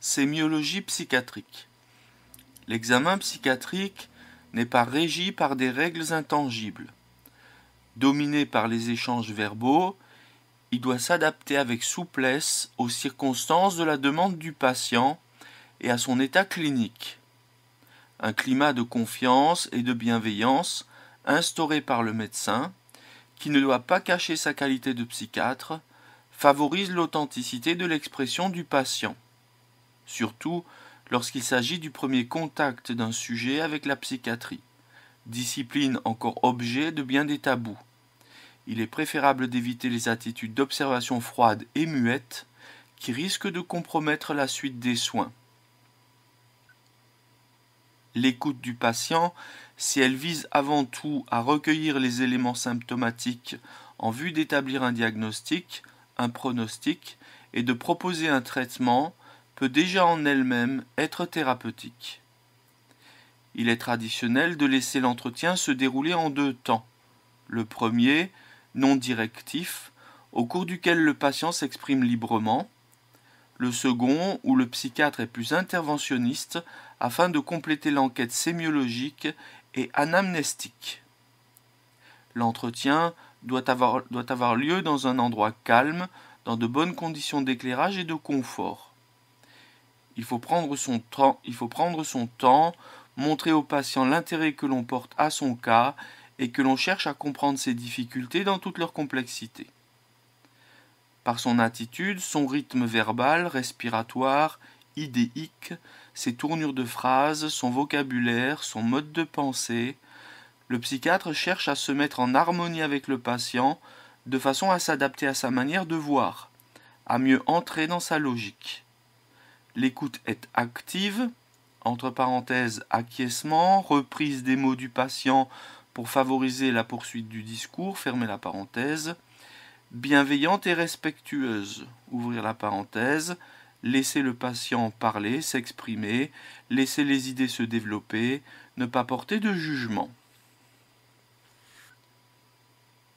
Sémiologie psychiatrique. L'examen psychiatrique n'est pas régi par des règles intangibles. Dominé par les échanges verbaux, il doit s'adapter avec souplesse aux circonstances de la demande du patient et à son état clinique. Un climat de confiance et de bienveillance instauré par le médecin, qui ne doit pas cacher sa qualité de psychiatre, favorise l'authenticité de l'expression du patient, surtout lorsqu'il s'agit du premier contact d'un sujet avec la psychiatrie, discipline encore objet de bien des tabous. Il est préférable d'éviter les attitudes d'observation froide et muette qui risquent de compromettre la suite des soins. L'écoute du patient, si elle vise avant tout à recueillir les éléments symptomatiques en vue d'établir un diagnostic, un pronostic et de proposer un traitement, peut déjà en elle-même être thérapeutique. Il est traditionnel de laisser l'entretien se dérouler en deux temps. Le premier, non directif, au cours duquel le patient s'exprime librement. Le second, où le psychiatre est plus interventionniste afin de compléter l'enquête sémiologique et anamnestique. L'entretien doit avoir lieu dans un endroit calme, dans de bonnes conditions d'éclairage et de confort. Il faut prendre son temps, montrer au patient l'intérêt que l'on porte à son cas et que l'on cherche à comprendre ses difficultés dans toute leur complexité. Par son attitude, son rythme verbal, respiratoire, idéique, ses tournures de phrases, son vocabulaire, son mode de pensée, le psychiatre cherche à se mettre en harmonie avec le patient de façon à s'adapter à sa manière de voir, à mieux entrer dans sa logique. L'écoute est active, entre parenthèses acquiescement, reprise des mots du patient pour favoriser la poursuite du discours, fermez la parenthèse, bienveillante et respectueuse, ouvrir la parenthèse, laisser le patient parler, s'exprimer, laisser les idées se développer, ne pas porter de jugement.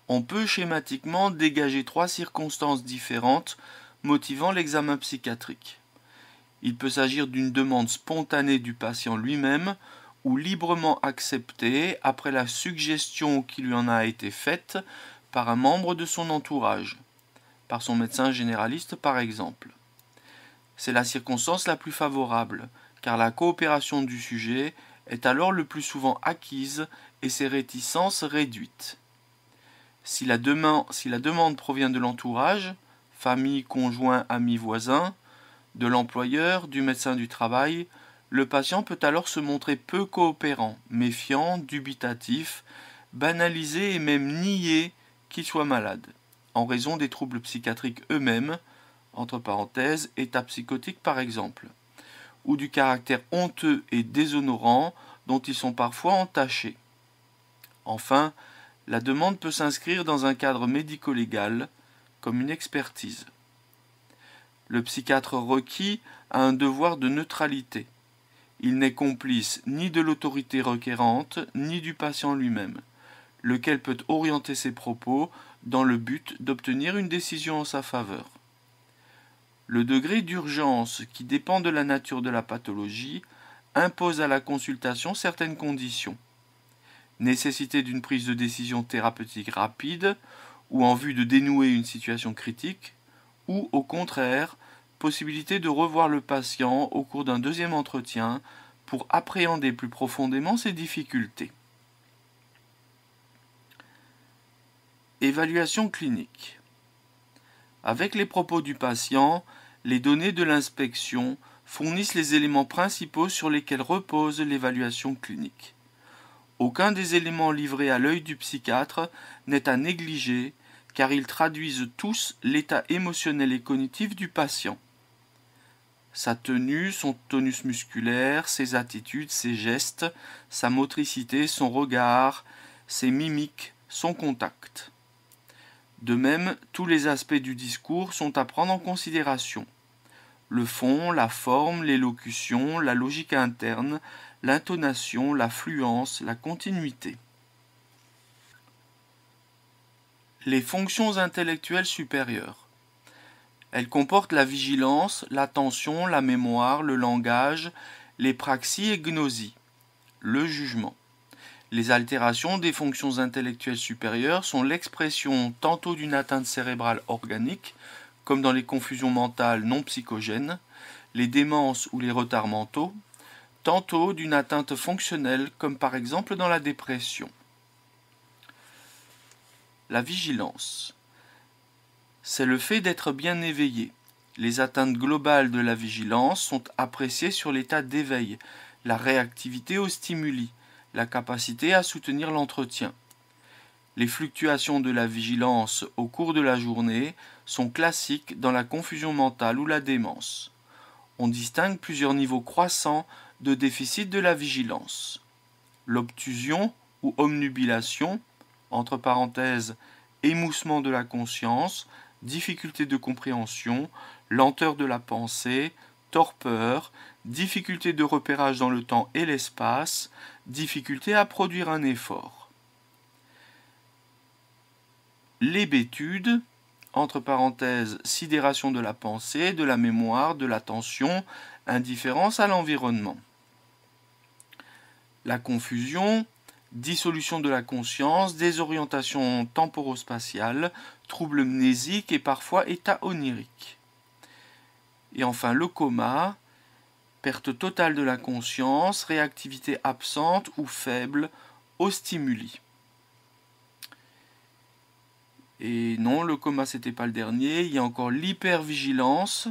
On peut schématiquement dégager trois circonstances différentes motivant l'examen psychiatrique. Il peut s'agir d'une demande spontanée du patient lui-même ou librement acceptée après la suggestion qui lui en a été faite par un membre de son entourage, par son médecin généraliste par exemple. C'est la circonstance la plus favorable, car la coopération du sujet est alors le plus souvent acquise et ses réticences réduites. Si la demande provient de l'entourage, famille, conjoint, amis, voisins, de l'employeur, du médecin du travail, le patient peut alors se montrer peu coopérant, méfiant, dubitatif, banaliser et même nier qu'il soit malade, en raison des troubles psychiatriques eux-mêmes, entre parenthèses, état psychotique par exemple, ou du caractère honteux et déshonorant dont ils sont parfois entachés. Enfin, la demande peut s'inscrire dans un cadre médico-légal, comme une expertise. Le psychiatre requis a un devoir de neutralité. Il n'est complice ni de l'autorité requérante, ni du patient lui-même, lequel peut orienter ses propos dans le but d'obtenir une décision en sa faveur. Le degré d'urgence qui dépend de la nature de la pathologie impose à la consultation certaines conditions. Nécessité d'une prise de décision thérapeutique rapide ou en vue de dénouer une situation critique, ou au contraire, possibilité de revoir le patient au cours d'un deuxième entretien pour appréhender plus profondément ses difficultés. Évaluation clinique. Avec les propos du patient, les données de l'inspection fournissent les éléments principaux sur lesquels repose l'évaluation clinique. Aucun des éléments livrés à l'œil du psychiatre n'est à négliger, car ils traduisent tous l'état émotionnel et cognitif du patient. Sa tenue, son tonus musculaire, ses attitudes, ses gestes, sa motricité, son regard, ses mimiques, son contact. De même, tous les aspects du discours sont à prendre en considération. Le fond, la forme, l'élocution, la logique interne, l'intonation, la fluence, la continuité. Les fonctions intellectuelles supérieures. Elle comporte la vigilance, l'attention, la mémoire, le langage, les praxies et gnosies, le jugement. Les altérations des fonctions intellectuelles supérieures sont l'expression tantôt d'une atteinte cérébrale organique, comme dans les confusions mentales non psychogènes, les démences ou les retards mentaux, tantôt d'une atteinte fonctionnelle, comme par exemple dans la dépression. La vigilance. C'est le fait d'être bien éveillé. Les atteintes globales de la vigilance sont appréciées sur l'état d'éveil, la réactivité aux stimuli, la capacité à soutenir l'entretien. Les fluctuations de la vigilance au cours de la journée sont classiques dans la confusion mentale ou la démence. On distingue plusieurs niveaux croissants de déficit de la vigilance. L'obtusion ou omnubilation, entre parenthèses, émoussement de la conscience, difficulté de compréhension, lenteur de la pensée, torpeur, difficulté de repérage dans le temps et l'espace, difficulté à produire un effort. L'hébétude, entre parenthèses, sidération de la pensée, de la mémoire, de l'attention, indifférence à l'environnement. La confusion, dissolution de la conscience, désorientation temporospatiale, troubles mnésiques et parfois état onirique. Et enfin le coma, perte totale de la conscience, réactivité absente ou faible aux stimuli. Et non, le coma c'était pas le dernier, il y a encore l'hypervigilance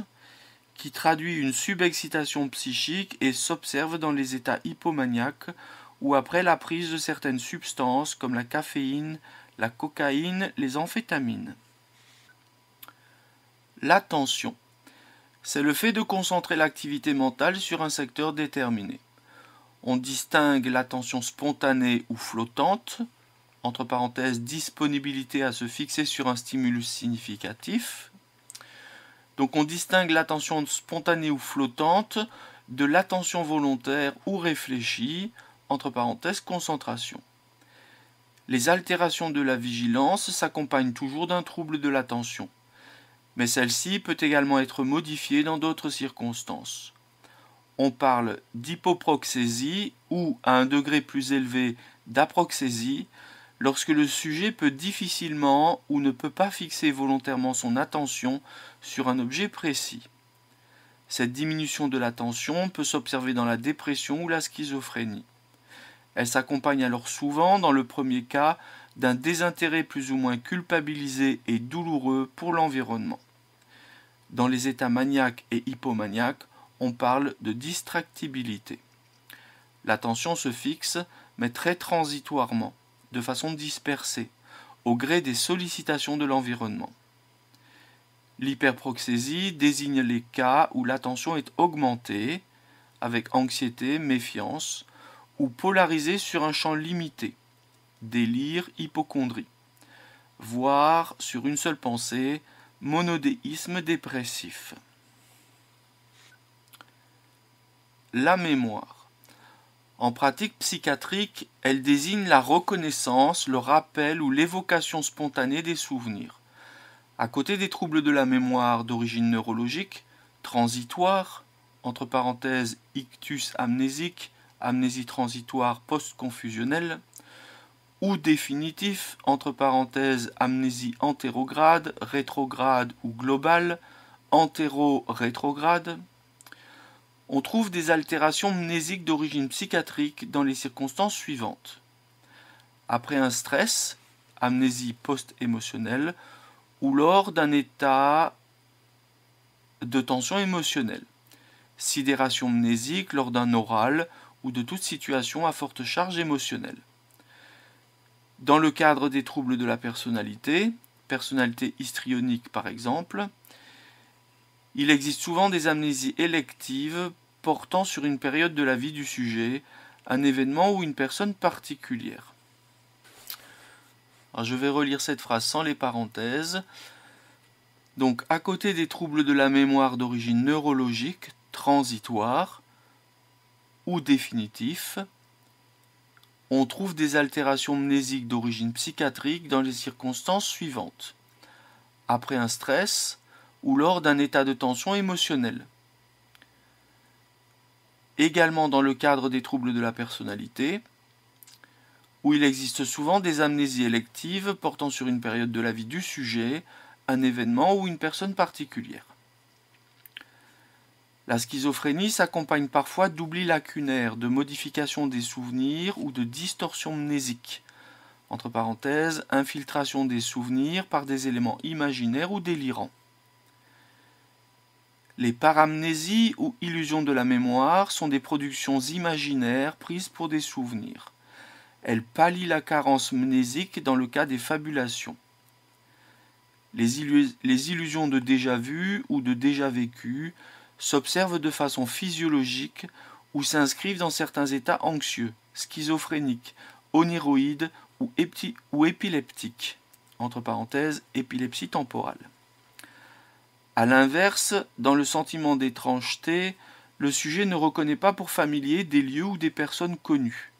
qui traduit une subexcitation psychique et s'observe dans les états hypomaniaques ou après la prise de certaines substances comme la caféine, la cocaïne, les amphétamines. L'attention, c'est le fait de concentrer l'activité mentale sur un secteur déterminé. On distingue l'attention spontanée ou flottante, entre parenthèses, disponibilité à se fixer sur un stimulus significatif. Donc on distingue l'attention spontanée ou flottante de l'attention volontaire ou réfléchie, entre parenthèses, concentration. Les altérations de la vigilance s'accompagnent toujours d'un trouble de l'attention, mais celle-ci peut également être modifiée dans d'autres circonstances. On parle d'hypoproxésie ou, à un degré plus élevé, d'aproxésie, lorsque le sujet peut difficilement ou ne peut pas fixer volontairement son attention sur un objet précis. Cette diminution de l'attention peut s'observer dans la dépression ou la schizophrénie. Elle s'accompagne alors souvent, dans le premier cas, d'un désintérêt plus ou moins culpabilisé et douloureux pour l'environnement. Dans les états maniaques et hypomaniaques, on parle de distractibilité. L'attention se fixe, mais très transitoirement, de façon dispersée, au gré des sollicitations de l'environnement. L'hyperproxésie désigne les cas où l'attention est augmentée, avec anxiété, méfiance, ou polarisée sur un champ limité, délire, hypocondrie, voire sur une seule pensée, monodéisme dépressif. La mémoire. En pratique psychiatrique, elle désigne la reconnaissance, le rappel ou l'évocation spontanée des souvenirs. À côté des troubles de la mémoire d'origine neurologique, transitoire, entre parenthèses ictus amnésique, amnésie transitoire post-confusionnelle, ou définitif, entre parenthèses amnésie antérograde, rétrograde ou globale, antéro-rétrograde, on trouve des altérations mnésiques d'origine psychiatrique dans les circonstances suivantes. Après un stress, amnésie post-émotionnelle, ou lors d'un état de tension émotionnelle, sidération mnésique lors d'un oral ou de toute situation à forte charge émotionnelle. Dans le cadre des troubles de la personnalité histrionique par exemple, il existe souvent des amnésies électives portant sur une période de la vie du sujet, un événement ou une personne particulière. Alors je vais relire cette phrase sans les parenthèses. Donc, à côté des troubles de la mémoire d'origine neurologique, transitoire ou définitif, on trouve des altérations mnésiques d'origine psychiatrique dans les circonstances suivantes. Après un stress, ou lors d'un état de tension émotionnelle. Également dans le cadre des troubles de la personnalité, où il existe souvent des amnésies électives portant sur une période de la vie du sujet, un événement ou une personne particulière. La schizophrénie s'accompagne parfois d'oublis lacunaires, de modifications des souvenirs ou de distorsions mnésiques. Entre parenthèses, infiltration des souvenirs par des éléments imaginaires ou délirants. Les paramnésies ou illusions de la mémoire sont des productions imaginaires prises pour des souvenirs. Elles pallient la carence mnésique dans le cas des fabulations. Les illusions de déjà-vu ou de déjà-vécu s'observent de façon physiologique ou s'inscrivent dans certains états anxieux, schizophréniques, oniroïdes ou épileptiques. Entre parenthèses, épilepsie temporale. A l'inverse, dans le sentiment d'étrangeté, le sujet ne reconnaît pas pour familier des lieux ou des personnes connues.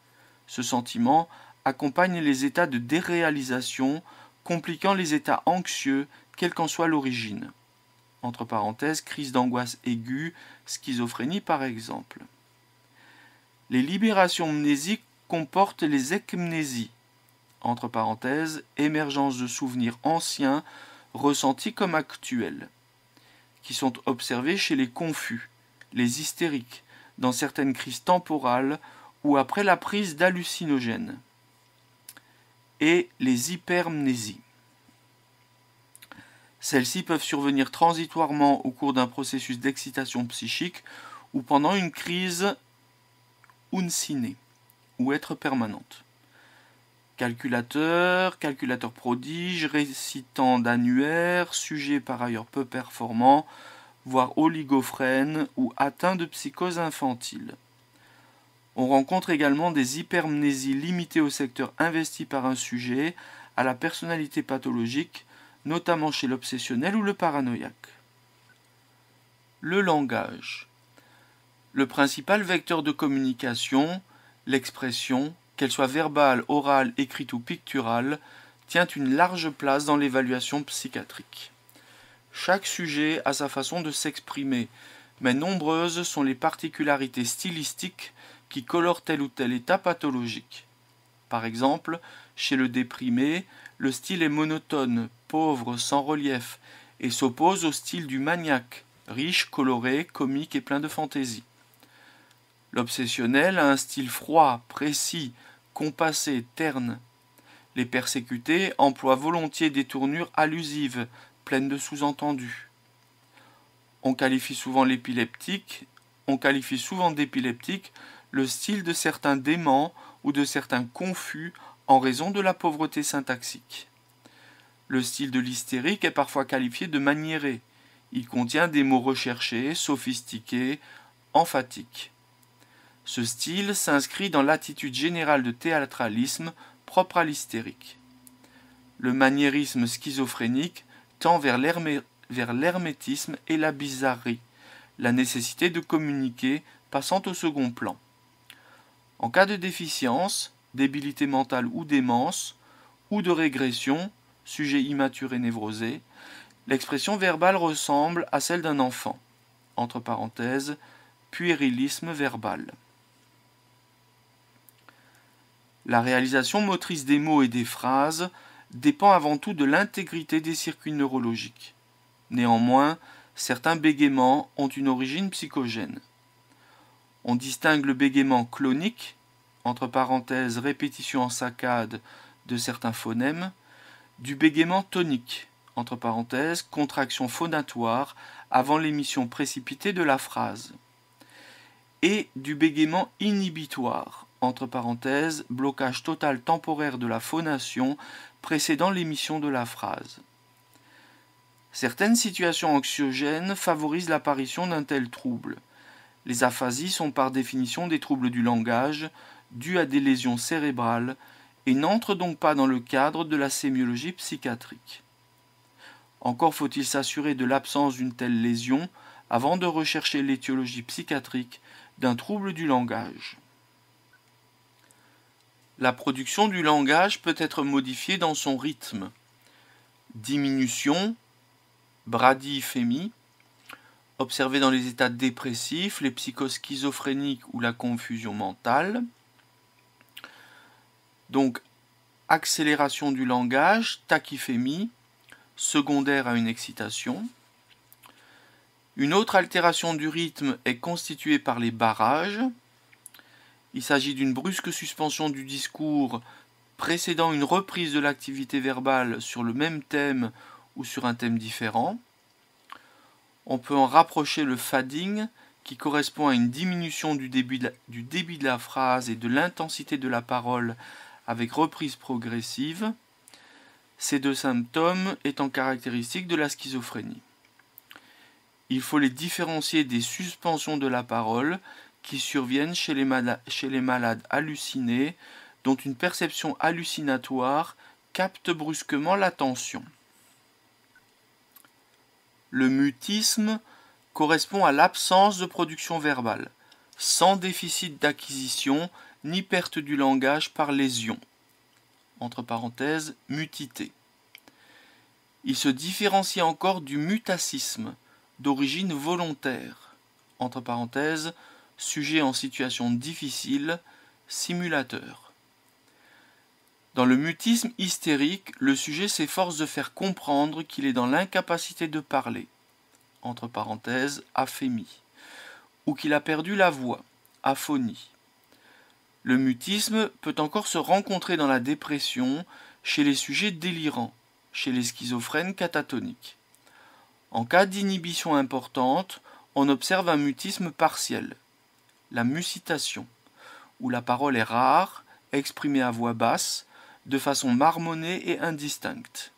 Ce sentiment accompagne les états de déréalisation, compliquant les états anxieux, quelle qu'en soit l'origine. Entre parenthèses, crise d'angoisse aiguë, schizophrénie par exemple. Les libérations mnésiques comportent les ekmnésies. Entre parenthèses, émergence de souvenirs anciens ressentis comme actuels, qui sont observés chez les confus, les hystériques, dans certaines crises temporales ou après la prise d'hallucinogènes, et les hypermnésies. Celles-ci peuvent survenir transitoirement au cours d'un processus d'excitation psychique ou pendant une crise uncinée, ou être permanente. Calculateur prodige, récitant d'annuaire, sujet par ailleurs peu performant, voire oligophrène ou atteint de psychose infantile. On rencontre également des hypermnésies limitées au secteur investi par un sujet, à la personnalité pathologique, notamment chez l'obsessionnel ou le paranoïaque. Le langage. Le principal vecteur de communication, l'expression, qu'elle soit verbale, orale, écrite ou picturale, tient une large place dans l'évaluation psychiatrique. Chaque sujet a sa façon de s'exprimer, mais nombreuses sont les particularités stylistiques qui colorent tel ou tel état pathologique. Par exemple, chez le déprimé, le style est monotone, pauvre, sans relief, et s'oppose au style du maniaque, riche, coloré, comique et plein de fantaisie. L'obsessionnel a un style froid, précis, compassé, terne. Les persécutés emploient volontiers des tournures allusives, pleines de sous-entendus. On qualifie souvent d'épileptique le style de certains déments ou de certains confus en raison de la pauvreté syntaxique. Le style de l'hystérique est parfois qualifié de maniéré. Il contient des mots recherchés, sophistiqués, emphatiques. Ce style s'inscrit dans l'attitude générale de théâtralisme propre à l'hystérique. Le maniérisme schizophrénique tend vers l'hermétisme et la bizarrerie, la nécessité de communiquer passant au second plan. En cas de déficience, débilité mentale ou démence, ou de régression, sujet immaturé névrosé, l'expression verbale ressemble à celle d'un enfant. Entre parenthèses, puérilisme verbal. La réalisation motrice des mots et des phrases dépend avant tout de l'intégrité des circuits neurologiques. Néanmoins, certains bégaiements ont une origine psychogène. On distingue le bégaiement clonique, entre parenthèses répétition en saccade de certains phonèmes, du bégaiement tonique, entre parenthèses contraction phonatoire avant l'émission précipitée de la phrase, et du bégaiement inhibitoire, entre parenthèses blocage total temporaire de la phonation précédant l'émission de la phrase. Certaines situations anxiogènes favorisent l'apparition d'un tel trouble. Les aphasies sont par définition des troubles du langage, dus à des lésions cérébrales, et n'entrent donc pas dans le cadre de la sémiologie psychiatrique. Encore faut-il s'assurer de l'absence d'une telle lésion avant de rechercher l'étiologie psychiatrique d'un trouble du langage. La production du langage peut être modifiée dans son rythme. Diminution, bradyphémie, observée dans les états dépressifs, les psychoses schizophréniques ou la confusion mentale. Donc, accélération du langage, tachyphémie, secondaire à une excitation. Une autre altération du rythme est constituée par les barrages. Il s'agit d'une brusque suspension du discours précédant une reprise de l'activité verbale sur le même thème ou sur un thème différent. On peut en rapprocher le fading, qui correspond à une diminution du débit de la phrase et de l'intensité de la parole avec reprise progressive, ces deux symptômes étant caractéristiques de la schizophrénie. Il faut les différencier des suspensions de la parole qui surviennent chez les malades hallucinés, dont une perception hallucinatoire capte brusquement l'attention. Le mutisme correspond à l'absence de production verbale, sans déficit d'acquisition ni perte du langage par lésion. Entre parenthèses, mutité. Il se différencie encore du mutacisme, d'origine volontaire. Entre parenthèses, sujet en situation difficile, simulateur. Dans le mutisme hystérique, le sujet s'efforce de faire comprendre qu'il est dans l'incapacité de parler. Entre parenthèses, aphémie. Ou qu'il a perdu la voix, aphonie. Le mutisme peut encore se rencontrer dans la dépression, chez les sujets délirants, chez les schizophrènes catatoniques. En cas d'inhibition importante, on observe un mutisme partiel, la mucitation, où la parole est rare, exprimée à voix basse, de façon marmonnée et indistincte.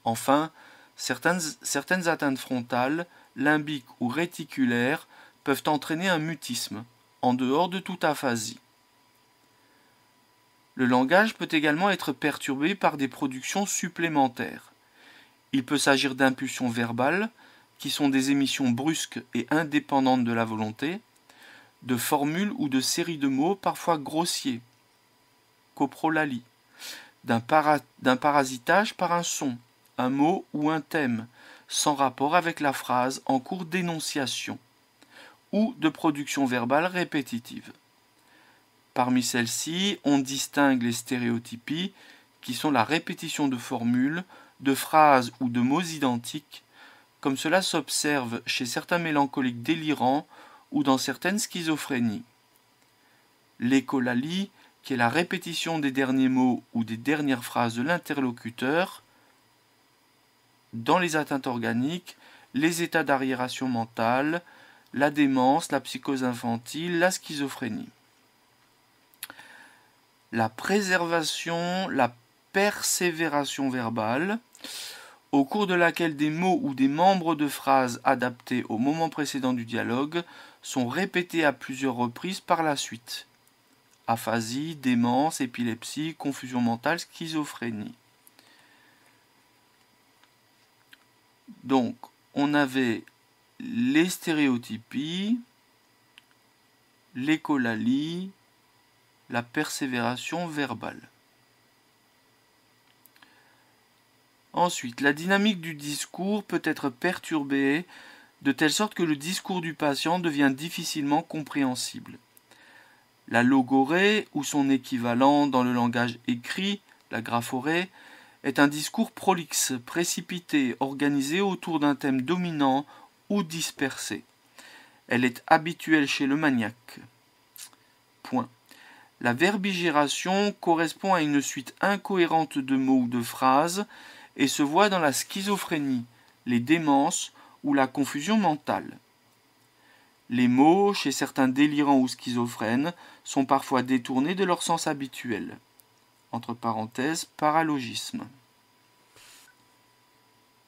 Enfin, certaines atteintes frontales, limbiques ou réticulaires peuvent entraîner un mutisme, en dehors de toute aphasie. Le langage peut également être perturbé par des productions supplémentaires. Il peut s'agir d'impulsions verbales, qui sont des émissions brusques et indépendantes de la volonté, de formules ou de séries de mots parfois grossiers, coprolalie, d'un parasitage par un son, un mot ou un thème, sans rapport avec la phrase en cours d'énonciation, ou de production verbale répétitive. Parmi celles-ci, on distingue les stéréotypies, qui sont la répétition de formules, de phrases ou de mots identiques, comme cela s'observe chez certains mélancoliques délirants ou dans certaines schizophrénies. L'écholalie, qui est la répétition des derniers mots ou des dernières phrases de l'interlocuteur. Dans les atteintes organiques, les états d'arriération mentale, la démence, la psychose infantile, la schizophrénie. La préservation, la persévération verbale, au cours de laquelle des mots ou des membres de phrases adaptés au moment précédent du dialogue sont répétés à plusieurs reprises par la suite. Aphasie, démence, épilepsie, confusion mentale, schizophrénie. Donc, on avait les stéréotypies, l'écholalie, la persévération verbale. Ensuite, la dynamique du discours peut être perturbée de telle sorte que le discours du patient devient difficilement compréhensible. La logorée, ou son équivalent dans le langage écrit, la graphorée, est un discours prolixe, précipité, organisé autour d'un thème dominant ou dispersé. Elle est habituelle chez le maniaque. Point. La verbigération correspond à une suite incohérente de mots ou de phrases et se voit dans la schizophrénie, les démences ou la confusion mentale. Les mots, chez certains délirants ou schizophrènes, sont parfois détournés de leur sens habituel. Entre parenthèses, paralogisme.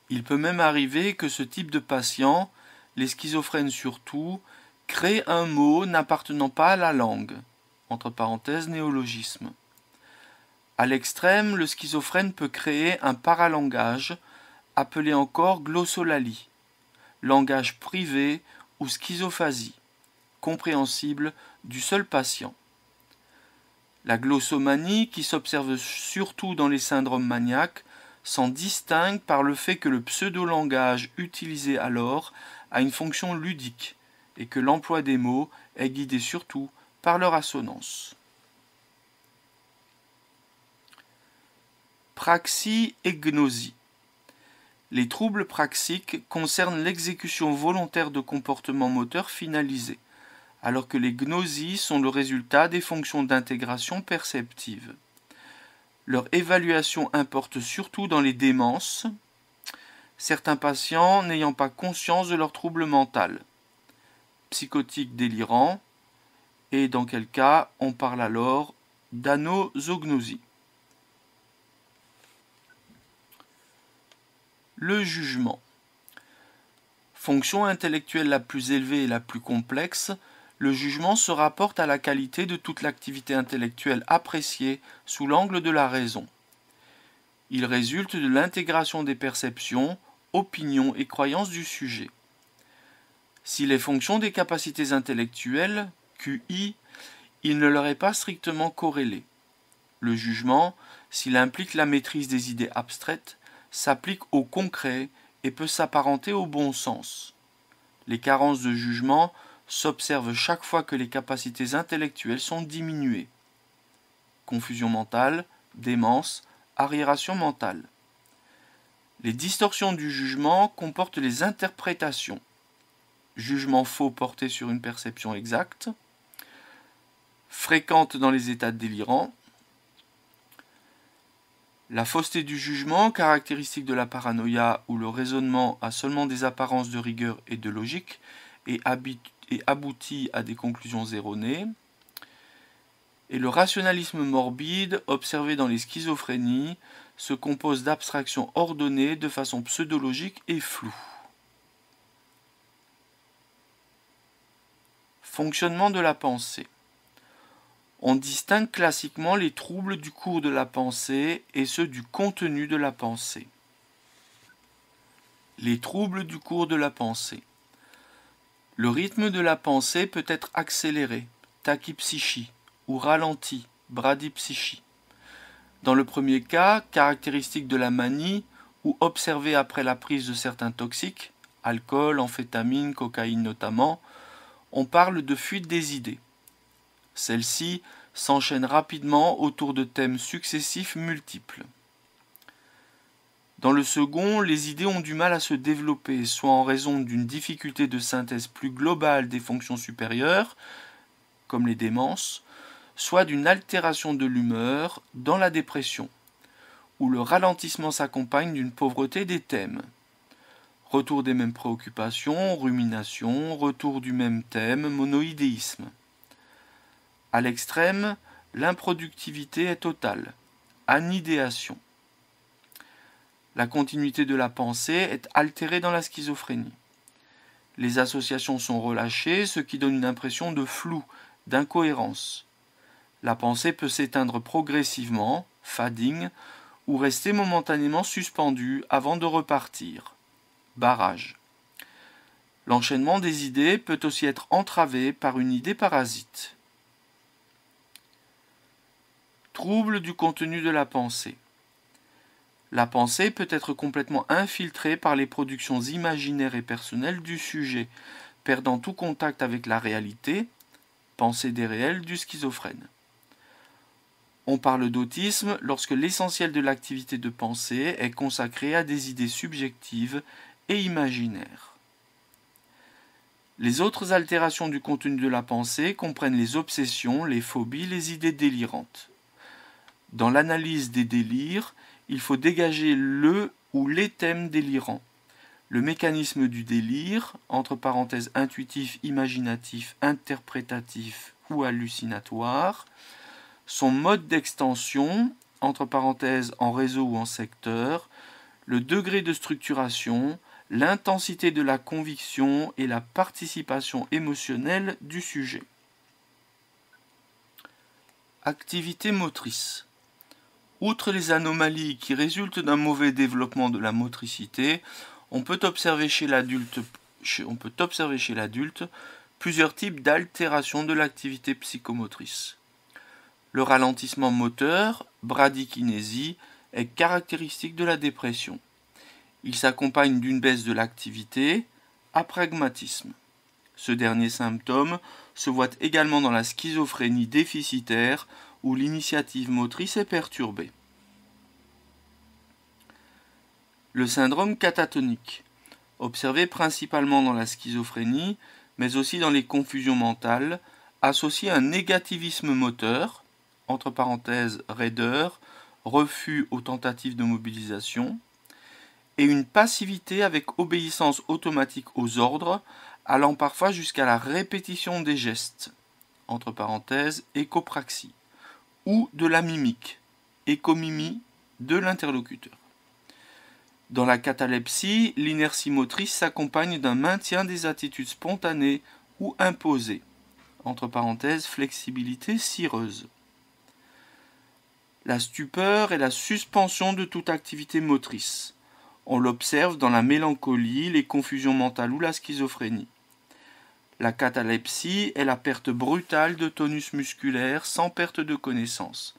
Il peut même arriver que ce type de patient, les schizophrènes surtout, crée un mot n'appartenant pas à la langue. Entre parenthèses, néologisme. À l'extrême, le schizophrène peut créer un paralangage, appelé encore glossolalie, langage privé ou schizophasie, compréhensible du seul patient. La glossomanie, qui s'observe surtout dans les syndromes maniaques, s'en distinguent par le fait que le pseudo-langage utilisé alors a une fonction ludique et que l'emploi des mots est guidé surtout par leur assonance. Praxie et gnosie. Les troubles praxiques concernent l'exécution volontaire de comportements moteurs finalisés, alors que les gnosies sont le résultat des fonctions d'intégration perceptive. Leur évaluation importe surtout dans les démences, certains patients n'ayant pas conscience de leur trouble mental, psychotique délirant, et dans quel cas on parle alors d'anosognosie. Le jugement. Fonction intellectuelle la plus élevée et la plus complexe, le jugement se rapporte à la qualité de toute l'activité intellectuelle appréciée sous l'angle de la raison. Il résulte de l'intégration des perceptions, opinions et croyances du sujet. S'il est fonction des capacités intellectuelles, QI, il ne leur est pas strictement corrélé. Le jugement, s'il implique la maîtrise des idées abstraites, s'applique au concret et peut s'apparenter au bon sens. Les carences de jugement s'observent chaque fois que les capacités intellectuelles sont diminuées. Confusion mentale, démence, arriération mentale. Les distorsions du jugement comportent les interprétations. Jugement faux porté sur une perception exacte, fréquente dans les états délirants. La fausseté du jugement, caractéristique de la paranoïa où le raisonnement a seulement des apparences de rigueur et de logique et aboutit à des conclusions erronées. Et le rationalisme morbide, observé dans les schizophrénies, se compose d'abstractions ordonnées de façon pseudologique et floue. Fonctionnement de la pensée. On distingue classiquement les troubles du cours de la pensée et ceux du contenu de la pensée. Les troubles du cours de la pensée. Le rythme de la pensée peut être accéléré, tachypsychie, ou ralenti, bradypsychie. Dans le premier cas, caractéristique de la manie ou observé après la prise de certains toxiques, alcool, amphétamine, cocaïne notamment, on parle de fuite des idées. Celles-ci s'enchaînent rapidement autour de thèmes successifs multiples. Dans le second, les idées ont du mal à se développer, soit en raison d'une difficulté de synthèse plus globale des fonctions supérieures, comme les démences, soit d'une altération de l'humeur dans la dépression, où le ralentissement s'accompagne d'une pauvreté des thèmes. Retour des mêmes préoccupations, rumination, retour du même thème, monoïdéisme. À l'extrême, l'improductivité est totale, anidéation. La continuité de la pensée est altérée dans la schizophrénie. Les associations sont relâchées, ce qui donne une impression de flou, d'incohérence. La pensée peut s'éteindre progressivement, fading, ou rester momentanément suspendue avant de repartir. Barrage. L'enchaînement des idées peut aussi être entravé par une idée parasite. Trouble du contenu de la pensée. La pensée peut être complètement infiltrée par les productions imaginaires et personnelles du sujet, perdant tout contact avec la réalité, pensée déréelle du schizophrène. On parle d'autisme lorsque l'essentiel de l'activité de pensée est consacré à des idées subjectives et imaginaires. Les autres altérations du contenu de la pensée comprennent les obsessions, les phobies, les idées délirantes. Dans l'analyse des délires, il faut dégager le ou les thèmes délirants. Le mécanisme du délire, entre parenthèses intuitif, imaginatif, interprétatif ou hallucinatoire, son mode d'extension, entre parenthèses en réseau ou en secteur, le degré de structuration, l'intensité de la conviction et la participation émotionnelle du sujet. Activité motrice. Outre les anomalies qui résultent d'un mauvais développement de la motricité, on peut observer chez l'adulte plusieurs types d'altérations de l'activité psychomotrice. Le ralentissement moteur, bradykinésie, est caractéristique de la dépression. Il s'accompagne d'une baisse de l'activité, apragmatisme. Ce dernier symptôme se voit également dans la schizophrénie déficitaire où l'initiative motrice est perturbée. Le syndrome catatonique, observé principalement dans la schizophrénie, mais aussi dans les confusions mentales, associe un négativisme moteur, entre parenthèses raideur, refus aux tentatives de mobilisation, et une passivité avec obéissance automatique aux ordres, allant parfois jusqu'à la répétition des gestes, entre parenthèses écopraxie, ou de la mimique, écomimie de l'interlocuteur. Dans la catalepsie, l'inertie motrice s'accompagne d'un maintien des attitudes spontanées ou imposées, entre parenthèses flexibilité cireuse. La stupeur est la suspension de toute activité motrice. On l'observe dans la mélancolie, les confusions mentales ou la schizophrénie. La catalepsie est la perte brutale de tonus musculaire sans perte de connaissance.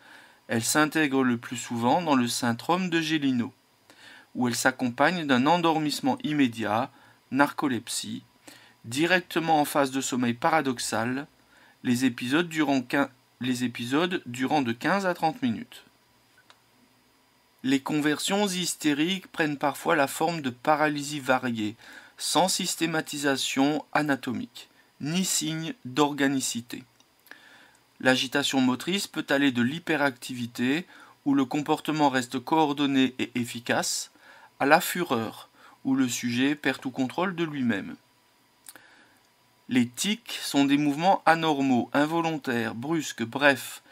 Elle s'intègre le plus souvent dans le syndrome de Gélineau, où elle s'accompagne d'un endormissement immédiat, narcolepsie, directement en phase de sommeil paradoxal, les épisodes durant de 15 à 30 minutes. Les conversions hystériques prennent parfois la forme de paralysie variée, sans systématisation anatomique, ni signe d'organicité. L'agitation motrice peut aller de l'hyperactivité, où le comportement reste coordonné et efficace, à la fureur, où le sujet perd tout contrôle de lui-même. Les tics sont des mouvements anormaux, involontaires, brusques, brefs,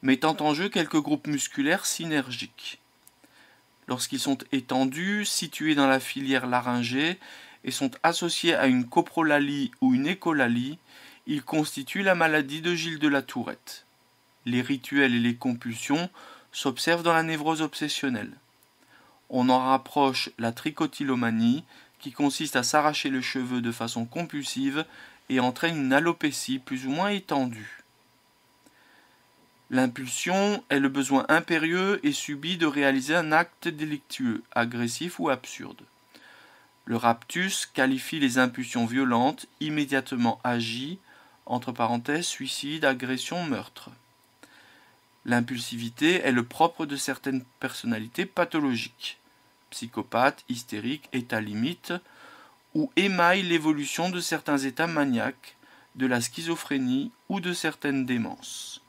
mettant en jeu quelques groupes musculaires synergiques. Lorsqu'ils sont étendus, situés dans la filière laryngée et sont associés à une coprolalie ou une écholalie, ils constituent la maladie de Gilles de la Tourette. Les rituels et les compulsions s'observent dans la névrose obsessionnelle. On en rapproche la tricotylomanie, qui consiste à s'arracher les cheveux de façon compulsive et entraîne une alopécie plus ou moins étendue. L'impulsion est le besoin impérieux et subit de réaliser un acte délictueux, agressif ou absurde. Le raptus qualifie les impulsions violentes immédiatement agies, entre parenthèses suicide, agression, meurtre. L'impulsivité est le propre de certaines personnalités pathologiques, psychopathes, hystériques, état limite, ou émaille l'évolution de certains états maniaques, de la schizophrénie ou de certaines démences.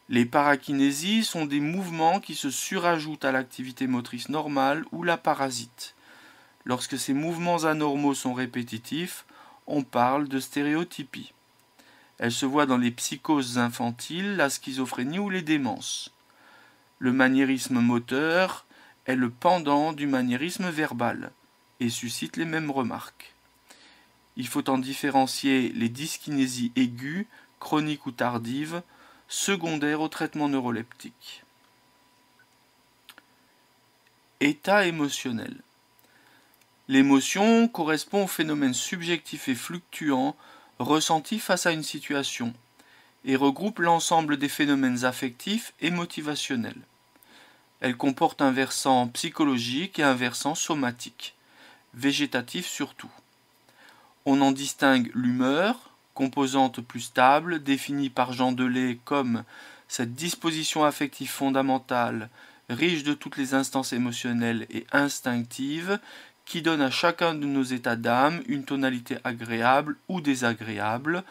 Les parakinésies sont des mouvements qui se surajoutent à l'activité motrice normale ou la parasitent. Lorsque ces mouvements anormaux sont répétitifs, on parle de stéréotypie. Elle se voit dans les psychoses infantiles, la schizophrénie ou les démences. Le maniérisme moteur est le pendant du maniérisme verbal et suscite les mêmes remarques. Il faut en différencier les dyskinésies aiguës, chroniques ou tardives, secondaires au traitement neuroleptique. État émotionnel. L'émotion correspond au phénomène subjectif et fluctuant ressenti face à une situation et regroupe l'ensemble des phénomènes affectifs et motivationnels. Elle comporte un versant psychologique et un versant somatique, végétatif surtout. On en distingue l'humeur, composante plus stable, définie par Jean Delay comme cette disposition affective fondamentale, riche de toutes les instances émotionnelles et instinctives, qui donne à chacun de nos états d'âme une tonalité agréable ou désagréable,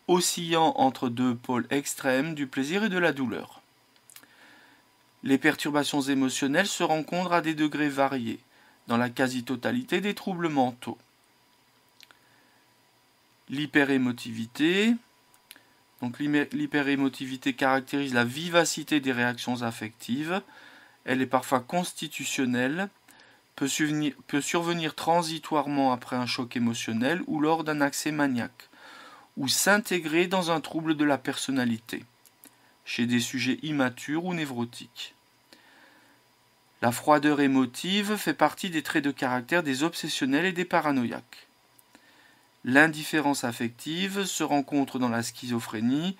oscillant entre deux pôles extrêmes du plaisir et de la douleur. Les perturbations émotionnelles se rencontrent à des degrés variés, dans la quasi-totalité des troubles mentaux. L'hyperémotivité. L'hyperémotivité caractérise la vivacité des réactions affectives. Elle est parfois constitutionnelle, peut survenir transitoirement après un choc émotionnel ou lors d'un accès maniaque, ou s'intégrer dans un trouble de la personnalité, chez des sujets immatures ou névrotiques. La froideur émotive fait partie des traits de caractère des obsessionnels et des paranoïaques. L'indifférence affective se rencontre dans la schizophrénie,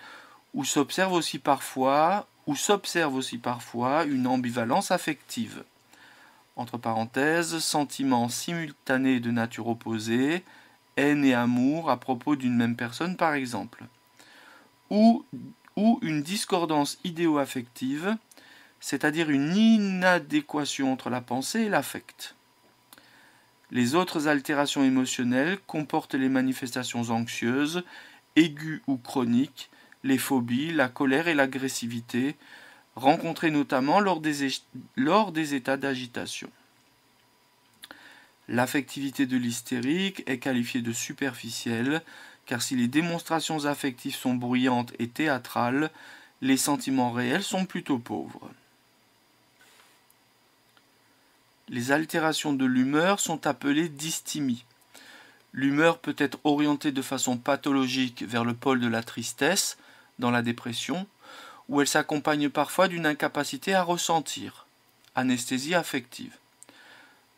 où s'observe aussi parfois, où s'observe aussi parfois une ambivalence affective. Entre parenthèses, sentiments simultanés de nature opposée, haine et amour à propos d'une même personne par exemple. Ou une discordance idéo-affective, c'est-à-dire une inadéquation entre la pensée et l'affect. Les autres altérations émotionnelles comportent les manifestations anxieuses, aiguës ou chroniques, les phobies, la colère et l'agressivité, rencontrées notamment lors des états d'agitation. L'affectivité de l'hystérique est qualifiée de superficielle, car si les démonstrations affectives sont bruyantes et théâtrales, les sentiments réels sont plutôt pauvres. Les altérations de l'humeur sont appelées dysthymies. L'humeur peut être orientée de façon pathologique vers le pôle de la tristesse, dans la dépression, où elle s'accompagne parfois d'une incapacité à ressentir, anesthésie affective.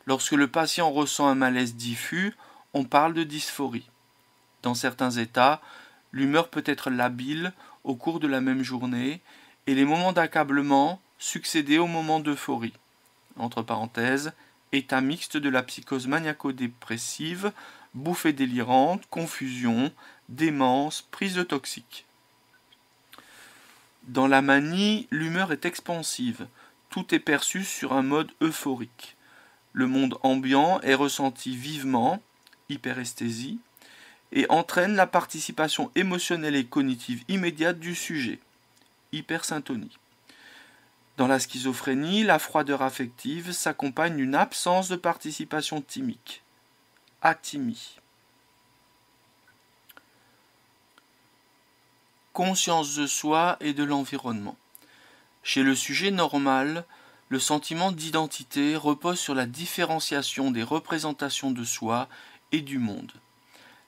Lorsque le patient ressent un malaise diffus, on parle de dysphorie. Dans certains états, l'humeur peut être labile au cours de la même journée et les moments d'accablement succéder aux moments d'euphorie. Entre parenthèses, état mixte de la psychose maniaco-dépressive, bouffée délirante, confusion, démence, prise de toxiques. Dans la manie, l'humeur est expansive, tout est perçu sur un mode euphorique. Le monde ambiant est ressenti vivement, hyperesthésie, et entraîne la participation émotionnelle et cognitive immédiate du sujet, hypersyntonie. Dans la schizophrénie, la froideur affective s'accompagne d'une absence de participation thymique, athymie. Conscience de soi et de l'environnement. Chez le sujet normal, le sentiment d'identité repose sur la différenciation des représentations de soi et du monde.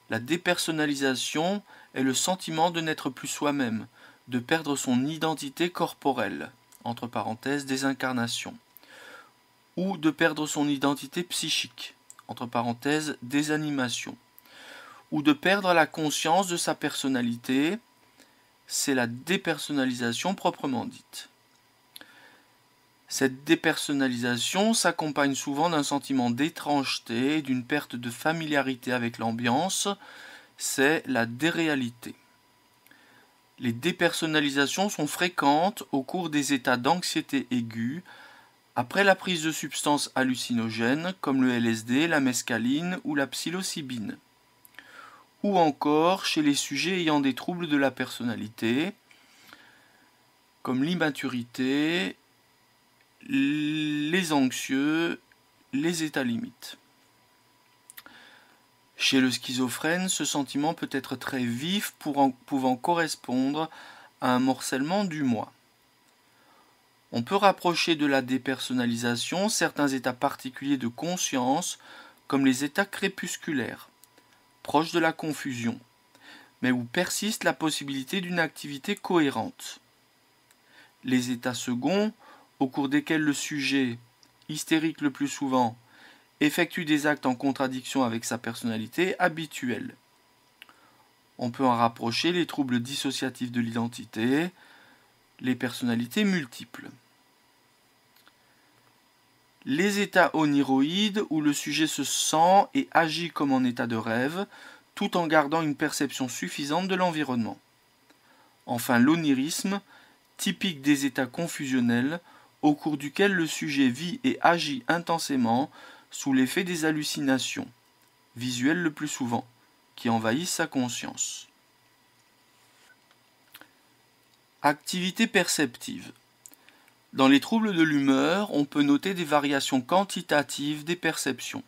La dépersonnalisation est le sentiment de n'être plus soi-même, de perdre son identité corporelle, entre parenthèses désincarnation, ou de perdre son identité psychique, entre parenthèses désanimation, ou de perdre la conscience de sa personnalité, c'est la dépersonnalisation proprement dite. Cette dépersonnalisation s'accompagne souvent d'un sentiment d'étrangeté et d'une perte de familiarité avec l'ambiance, c'est la déréalité. Les dépersonnalisations sont fréquentes au cours des états d'anxiété aiguë, après la prise de substances hallucinogènes comme le LSD, la mescaline ou la psilocybine, ou encore chez les sujets ayant des troubles de la personnalité, comme l'immaturité, les anxieux, les états limites. Chez le schizophrène, ce sentiment peut être très vif, pouvant correspondre à un morcellement du moi. On peut rapprocher de la dépersonnalisation certains états particuliers de conscience, comme les états crépusculaires, proches de la confusion, mais où persiste la possibilité d'une activité cohérente. Les états seconds, au cours desquels le sujet, hystérique le plus souvent, effectue des actes en contradiction avec sa personnalité habituelle. On peut en rapprocher les troubles dissociatifs de l'identité, les personnalités multiples. Les états oniroïdes où le sujet se sent et agit comme en état de rêve, tout en gardant une perception suffisante de l'environnement. Enfin, l'onirisme, typique des états confusionnels, au cours duquel le sujet vit et agit intensément sous l'effet des hallucinations, visuelles le plus souvent, qui envahissent sa conscience. Activité perceptive. Dans les troubles de l'humeur, on peut noter des variations quantitatives des perceptions.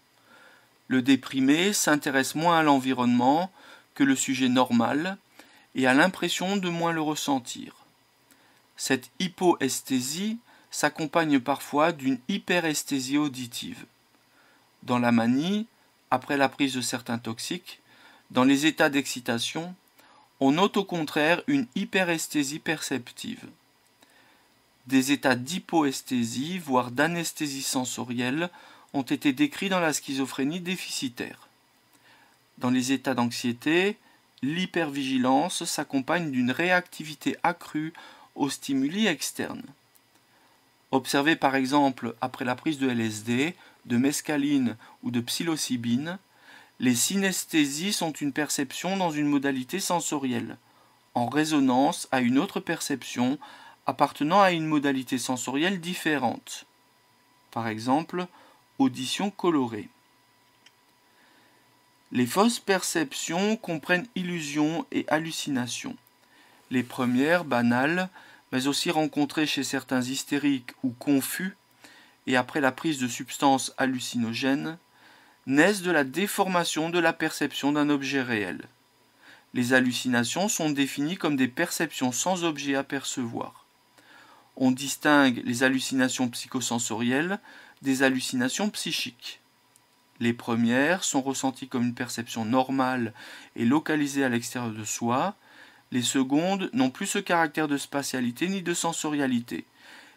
Le déprimé s'intéresse moins à l'environnement que le sujet normal et a l'impression de moins le ressentir. Cette hypoesthésie s'accompagne parfois d'une hyperesthésie auditive. Dans la manie, après la prise de certains toxiques, dans les états d'excitation, on note au contraire une hyperesthésie perceptive. Des états d'hypoesthésie, voire d'anesthésie sensorielle, ont été décrits dans la schizophrénie déficitaire. Dans les états d'anxiété, l'hypervigilance s'accompagne d'une réactivité accrue aux stimuli externes. Observez par exemple après la prise de LSD, de mescaline ou de psilocybine, les synesthésies sont une perception dans une modalité sensorielle, en résonance à une autre perception appartenant à une modalité sensorielle différente. Par exemple, audition colorée. Les fausses perceptions comprennent illusions et hallucinations. Les premières, banales, mais aussi rencontrées chez certains hystériques ou confus, et après la prise de substances hallucinogènes, naissent de la déformation de la perception d'un objet réel. Les hallucinations sont définies comme des perceptions sans objet à percevoir. On distingue les hallucinations psychosensorielles des hallucinations psychiques. Les premières sont ressenties comme une perception normale et localisée à l'extérieur de soi. Les secondes n'ont plus ce caractère de spatialité ni de sensorialité,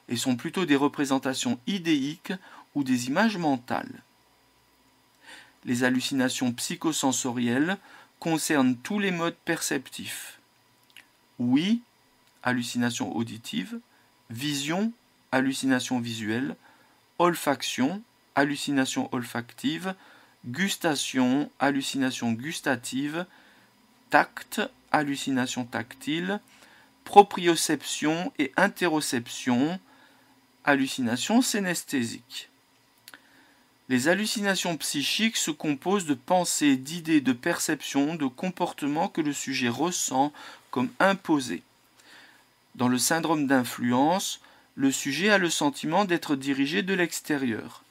et sont plutôt des représentations idéiques ou des images mentales. Les hallucinations psychosensorielles concernent tous les modes perceptifs. Ouïe, hallucination auditive, vision, hallucination visuelle, olfaction, hallucination olfactive, gustation, hallucination gustative, tact, hallucination tactile, proprioception et interoception, hallucination synesthésique. Les hallucinations psychiques se composent de pensées, d'idées, de perceptions, de comportements que le sujet ressent comme imposés. Dans le syndrome d'influence, le sujet a le sentiment d'être dirigé de l'extérieur.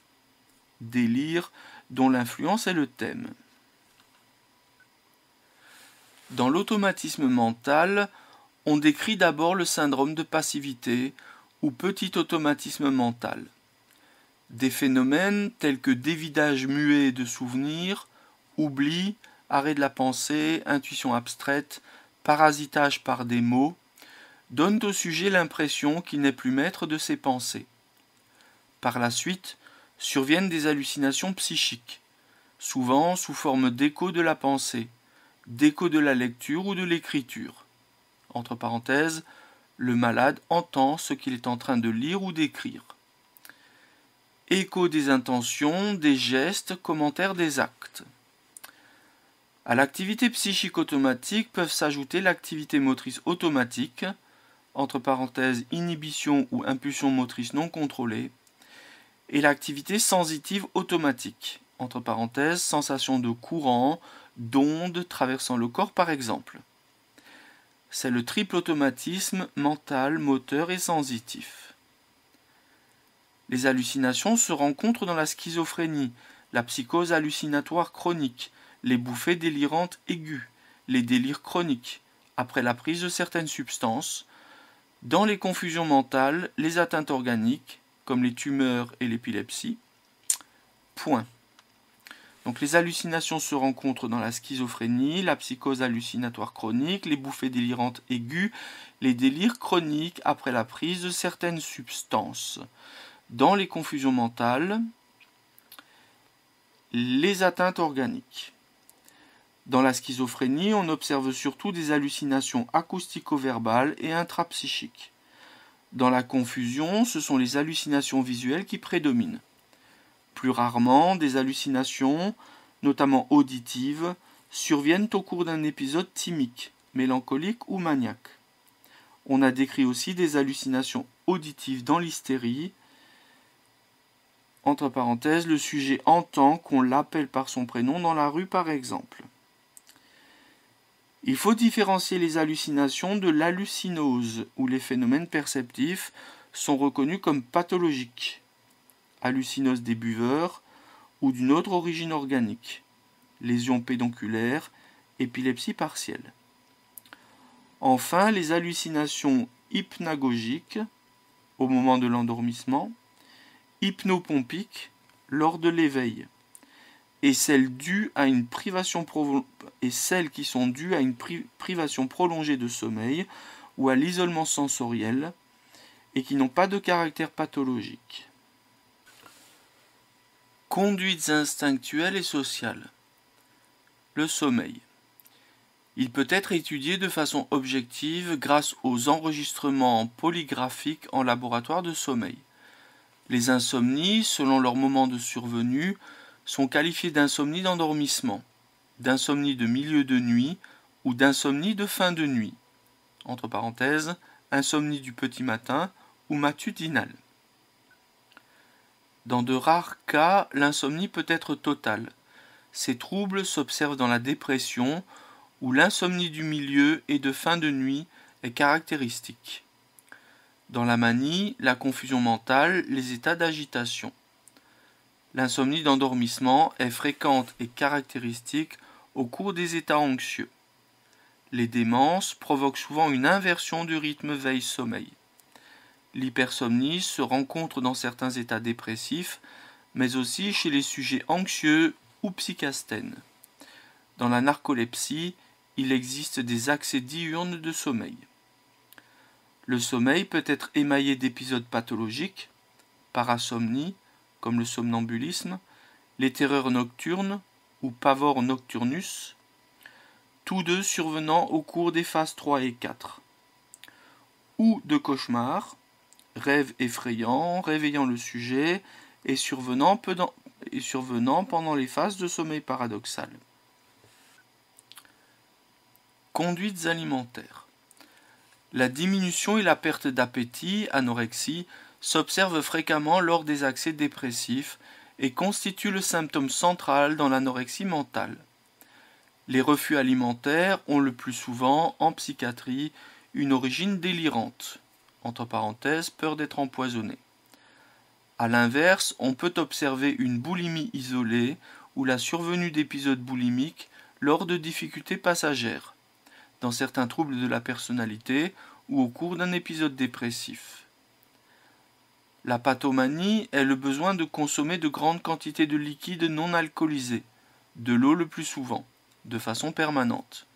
Délire dont l'influence est le thème. Dans l'automatisme mental, on décrit d'abord le syndrome de passivité ou petit automatisme mental. Des phénomènes tels que dévidage muet de souvenirs, oubli, arrêt de la pensée, intuition abstraite, parasitage par des mots, donnent au sujet l'impression qu'il n'est plus maître de ses pensées. Par la suite, surviennent des hallucinations psychiques, souvent sous forme d'écho de la pensée, d'écho de la lecture ou de l'écriture. Entre parenthèses, le malade entend ce qu'il est en train de lire ou d'écrire. Écho des intentions, des gestes, commentaires des actes. À l'activité psychique automatique peuvent s'ajouter l'activité motrice automatique, entre parenthèses inhibition ou impulsion motrice non contrôlée, et l'activité sensitive automatique, entre parenthèses sensation de courant, d'ondes traversant le corps par exemple. C'est le triple automatisme mental, moteur et sensitif. Les hallucinations se rencontrent dans la schizophrénie, la psychose hallucinatoire chronique, les bouffées délirantes aiguës, les délires chroniques, après la prise de certaines substances, dans les confusions mentales, les atteintes organiques, comme les tumeurs et l'épilepsie. Point. Donc les hallucinations se rencontrent dans la schizophrénie, la psychose hallucinatoire chronique, les bouffées délirantes aiguës, les délires chroniques après la prise de certaines substances. Dans les confusions mentales, les atteintes organiques. Dans la schizophrénie, on observe surtout des hallucinations acoustico-verbales et intrapsychiques. Dans la confusion, ce sont les hallucinations visuelles qui prédominent. Plus rarement, des hallucinations, notamment auditives, surviennent au cours d'un épisode thymique, mélancolique ou maniaque. On a décrit aussi des hallucinations auditives dans l'hystérie. Entre parenthèses, le sujet entend qu'on l'appelle par son prénom dans la rue par exemple. Il faut différencier les hallucinations de l'hallucinose, où les phénomènes perceptifs sont reconnus comme pathologiques. Hallucinose des buveurs ou d'une autre origine organique, lésions pédonculaires, épilepsie partielle. Enfin, les hallucinations hypnagogiques, au moment de l'endormissement, hypnopompiques, lors de l'éveil, et celles qui sont dues à une privation prolongée de sommeil ou à l'isolement sensoriel, et qui n'ont pas de caractère pathologique. Conduites instinctuelles et sociales. Le sommeil. Il peut être étudié de façon objective grâce aux enregistrements polygraphiques en laboratoire de sommeil. Les insomnies, selon leur moment de survenue, sont qualifiées d'insomnie d'endormissement, d'insomnie de milieu de nuit ou d'insomnie de fin de nuit. Entre parenthèses, insomnie du petit matin ou matutinale. Dans de rares cas, l'insomnie peut être totale. Ces troubles s'observent dans la dépression, où l'insomnie du milieu et de fin de nuit est caractéristique. Dans la manie, la confusion mentale, les états d'agitation. L'insomnie d'endormissement est fréquente et caractéristique au cours des états anxieux. Les démences provoquent souvent une inversion du rythme veille-sommeil. L'hypersomnie se rencontre dans certains états dépressifs, mais aussi chez les sujets anxieux ou psychastènes. Dans la narcolepsie, il existe des accès diurnes de sommeil. Le sommeil peut être émaillé d'épisodes pathologiques, parasomnie, comme le somnambulisme, les terreurs nocturnes ou pavor nocturnus, tous deux survenant au cours des phases 3 et 4, ou de cauchemars, rêves effrayants, réveillant le sujet et survenant pendant les phases de sommeil paradoxal. Conduites alimentaires. La diminution et la perte d'appétit, anorexie, s'observent fréquemment lors des accès dépressifs et constituent le symptôme central dans l'anorexie mentale. Les refus alimentaires ont le plus souvent, en psychiatrie, une origine délirante, entre parenthèses, peur d'être empoisonné. A l'inverse, on peut observer une boulimie isolée ou la survenue d'épisodes boulimiques lors de difficultés passagères, dans certains troubles de la personnalité ou au cours d'un épisode dépressif. La pathomanie est le besoin de consommer de grandes quantités de liquides non alcoolisés, de l'eau le plus souvent, de façon permanente.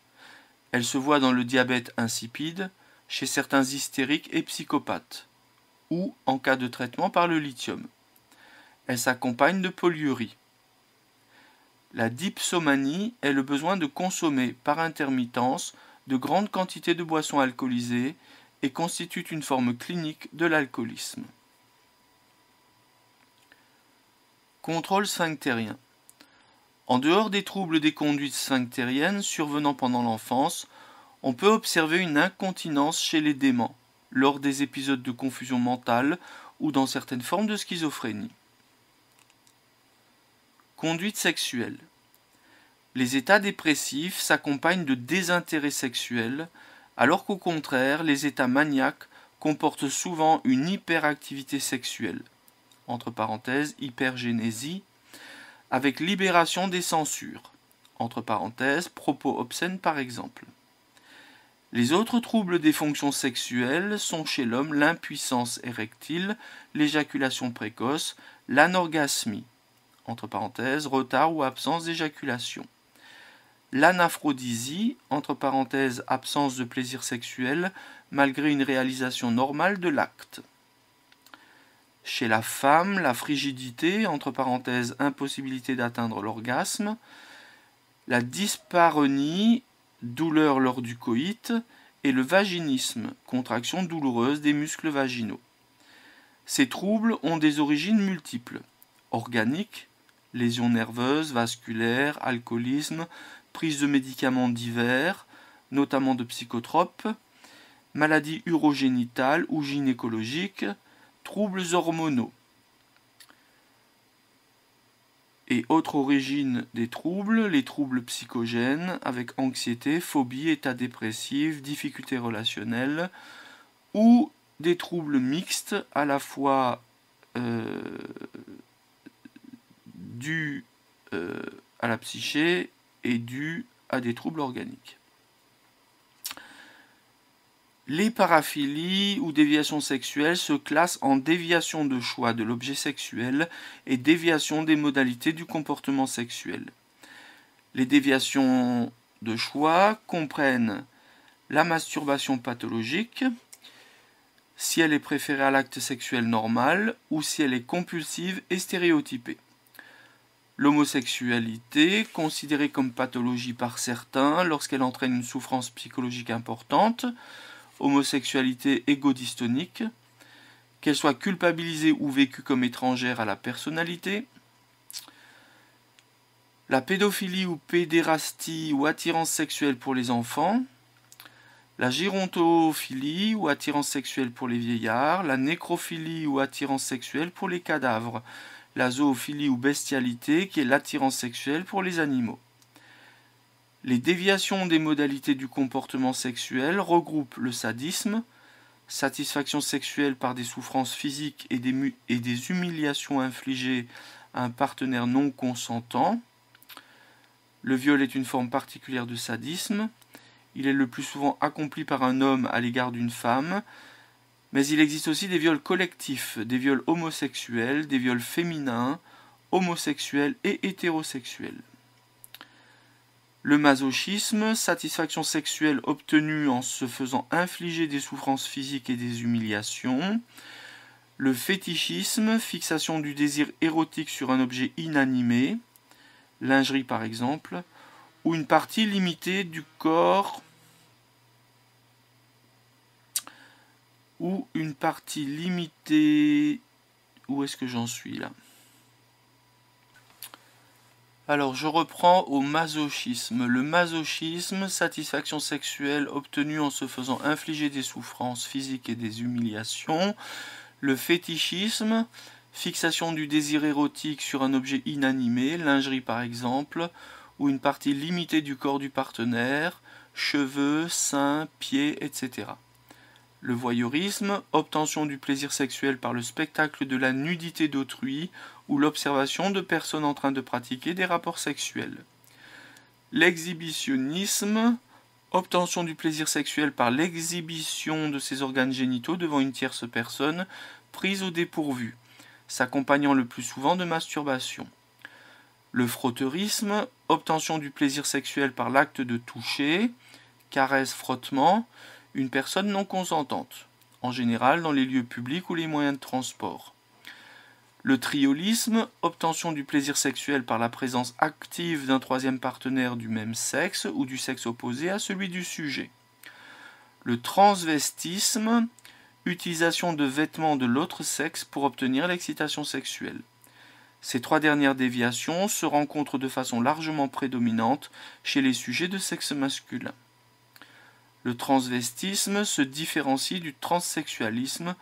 Elle se voit dans le diabète insipide, chez certains hystériques et psychopathes, ou en cas de traitement par le lithium. Elle s'accompagne de polyurie. La dipsomanie est le besoin de consommer par intermittence de grandes quantités de boissons alcoolisées et constitue une forme clinique de l'alcoolisme. Contrôle sphinctérien. En dehors des troubles des conduites sphinctériennes survenant pendant l'enfance, on peut observer une incontinence chez les déments, lors des épisodes de confusion mentale ou dans certaines formes de schizophrénie. Conduite sexuelle. Les états dépressifs s'accompagnent de désintérêt sexuel, alors qu'au contraire, les états maniaques comportent souvent une hyperactivité sexuelle, entre parenthèses, hypergénésie, avec libération des censures, entre parenthèses, propos obscènes par exemple. Les autres troubles des fonctions sexuelles sont chez l'homme l'impuissance érectile, l'éjaculation précoce, l'anorgasmie, entre parenthèses, retard ou absence d'éjaculation. L'anaphrodisia, entre parenthèses, absence de plaisir sexuel, malgré une réalisation normale de l'acte. Chez la femme, la frigidité, entre parenthèses, impossibilité d'atteindre l'orgasme. La dyspareunie, douleur lors du coït, et le vaginisme, contraction douloureuse des muscles vaginaux. Ces troubles ont des origines multiples, organiques, lésions nerveuses, vasculaires, alcoolisme, prise de médicaments divers, notamment de psychotropes, maladies urogénitales ou gynécologiques, troubles hormonaux. Et autre origine des troubles, les troubles psychogènes avec anxiété, phobie, état dépressif, difficultés relationnelles, ou des troubles mixtes à la fois dus à la psyché et dus à des troubles organiques. Les paraphilies ou déviations sexuelles se classent en déviation de choix de l'objet sexuel et déviation des modalités du comportement sexuel. Les déviations de choix comprennent la masturbation pathologique, si elle est préférée à l'acte sexuel normal ou si elle est compulsive et stéréotypée. L'homosexualité, considérée comme pathologie par certains lorsqu'elle entraîne une souffrance psychologique importante, homosexualité égodystonique, qu'elle soit culpabilisée ou vécue comme étrangère à la personnalité, la pédophilie ou pédérastie ou attirance sexuelle pour les enfants, la gérontophilie ou attirance sexuelle pour les vieillards, la nécrophilie ou attirance sexuelle pour les cadavres, la zoophilie ou bestialité qui est l'attirance sexuelle pour les animaux. Les déviations des modalités du comportement sexuel regroupent le sadisme, satisfaction sexuelle par des souffrances physiques et des humiliations infligées à un partenaire non consentant. Le viol est une forme particulière de sadisme. Il est le plus souvent accompli par un homme à l'égard d'une femme, mais il existe aussi des viols collectifs, des viols homosexuels, des viols féminins, homosexuels et hétérosexuels. Le masochisme, satisfaction sexuelle obtenue en se faisant infliger des souffrances physiques et des humiliations. Le fétichisme, fixation du désir érotique sur un objet inanimé, lingerie par exemple, ou une partie limitée du corps, où est-ce que j'en suis là? Alors je reprends au masochisme. Le masochisme, satisfaction sexuelle obtenue en se faisant infliger des souffrances physiques et des humiliations. Le fétichisme, fixation du désir érotique sur un objet inanimé, lingerie par exemple, ou une partie limitée du corps du partenaire, cheveux, seins, pieds, etc. Le voyeurisme, obtention du plaisir sexuel par le spectacle de la nudité d'autrui ou l'observation de personnes en train de pratiquer des rapports sexuels. L'exhibitionnisme, obtention du plaisir sexuel par l'exhibition de ses organes génitaux devant une tierce personne prise au dépourvu, s'accompagnant le plus souvent de masturbation. Le frotteurisme, obtention du plaisir sexuel par l'acte de toucher, caresse, frottement, une personne non consentante, en général dans les lieux publics ou les moyens de transport. Le triolisme, obtention du plaisir sexuel par la présence active d'un troisième partenaire du même sexe ou du sexe opposé à celui du sujet. Le transvestisme, utilisation de vêtements de l'autre sexe pour obtenir l'excitation sexuelle. Ces trois dernières déviations se rencontrent de façon largement prédominante chez les sujets de sexe masculin. Le transvestisme se différencie du transsexualisme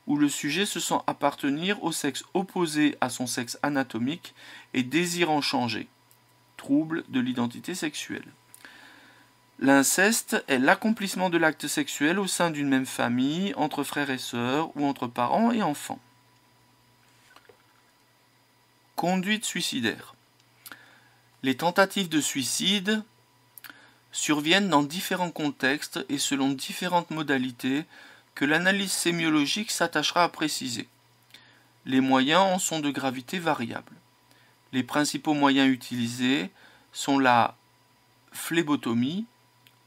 où le sujet se sent appartenir au sexe opposé à son sexe anatomique et désire en changer. Trouble de l'identité sexuelle. L'inceste est l'accomplissement de l'acte sexuel au sein d'une même famille, entre frères et sœurs ou entre parents et enfants. Conduite suicidaire. Les tentatives de suicide surviennent dans différents contextes et selon différentes modalités que l'analyse sémiologique s'attachera à préciser. Les moyens en sont de gravité variable. Les principaux moyens utilisés sont la phlébotomie,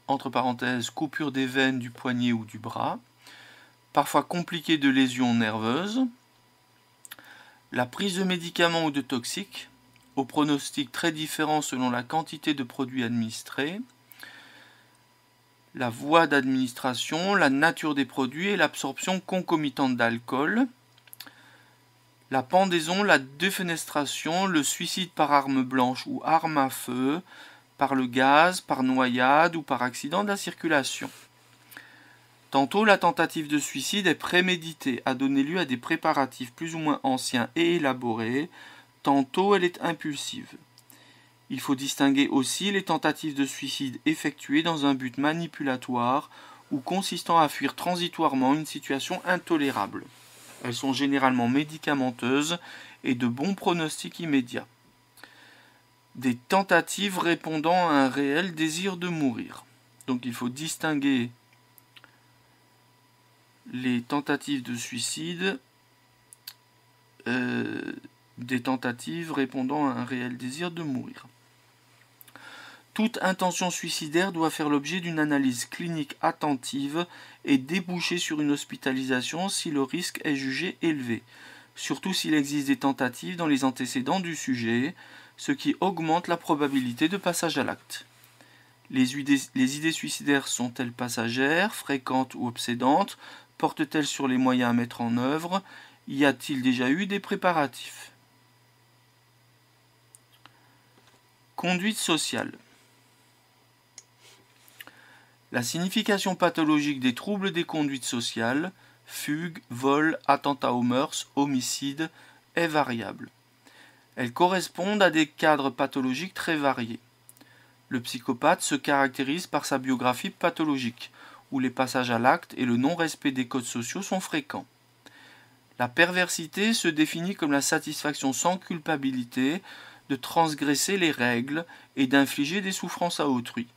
entre parenthèses coupure des veines du poignet ou du bras, parfois compliquée de lésions nerveuses, la prise de médicaments ou de toxiques, au pronostic très différent selon la quantité de produits administrés, la voie d'administration, la nature des produits et l'absorption concomitante d'alcool, la pendaison, la défenestration, le suicide par arme blanche ou arme à feu, par le gaz, par noyade ou par accident de la circulation. Tantôt, la tentative de suicide est préméditée, a donné lieu à des préparatifs plus ou moins anciens et élaborés, tantôt elle est impulsive. Il faut distinguer aussi les tentatives de suicide effectuées dans un but manipulatoire ou consistant à fuir transitoirement une situation intolérable. Elles sont généralement médicamenteuses et de bon pronostic immédiat. Des tentatives répondant à un réel désir de mourir. Donc il faut distinguer les tentatives de suicide des tentatives répondant à un réel désir de mourir. Toute intention suicidaire doit faire l'objet d'une analyse clinique attentive et déboucher sur une hospitalisation si le risque est jugé élevé, surtout s'il existe des tentatives dans les antécédents du sujet, ce qui augmente la probabilité de passage à l'acte. Les idées suicidaires sont-elles passagères, fréquentes ou obsédantes? Portent-elles sur les moyens à mettre en œuvre? Y a-t-il déjà eu des préparatifs? Conduite sociale. La signification pathologique des troubles des conduites sociales, fugue, vol, attentat aux mœurs, homicide, est variable. Elles correspondent à des cadres pathologiques très variés. Le psychopathe se caractérise par sa biographie pathologique, où les passages à l'acte et le non-respect des codes sociaux sont fréquents. La perversité se définit comme la satisfaction sans culpabilité de transgresser les règles et d'infliger des souffrances à autrui.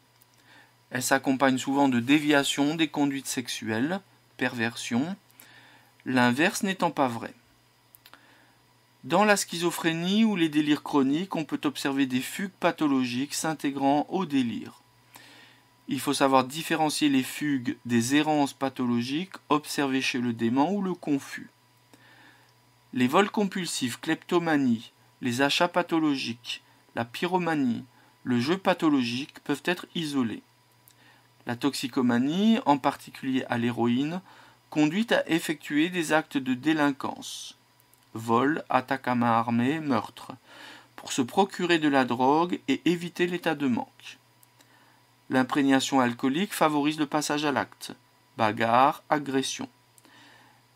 Elle s'accompagne souvent de déviations des conduites sexuelles, perversion, l'inverse n'étant pas vrai. Dans la schizophrénie ou les délires chroniques, on peut observer des fugues pathologiques s'intégrant au délire. Il faut savoir différencier les fugues des errances pathologiques observées chez le dément ou le confus. Les vols compulsifs, kleptomanie, les achats pathologiques, la pyromanie, le jeu pathologique peuvent être isolés. La toxicomanie, en particulier à l'héroïne, conduit à effectuer des actes de délinquance. Vol, attaque à main armée, meurtre, pour se procurer de la drogue et éviter l'état de manque. L'imprégnation alcoolique favorise le passage à l'acte, bagarre, agression.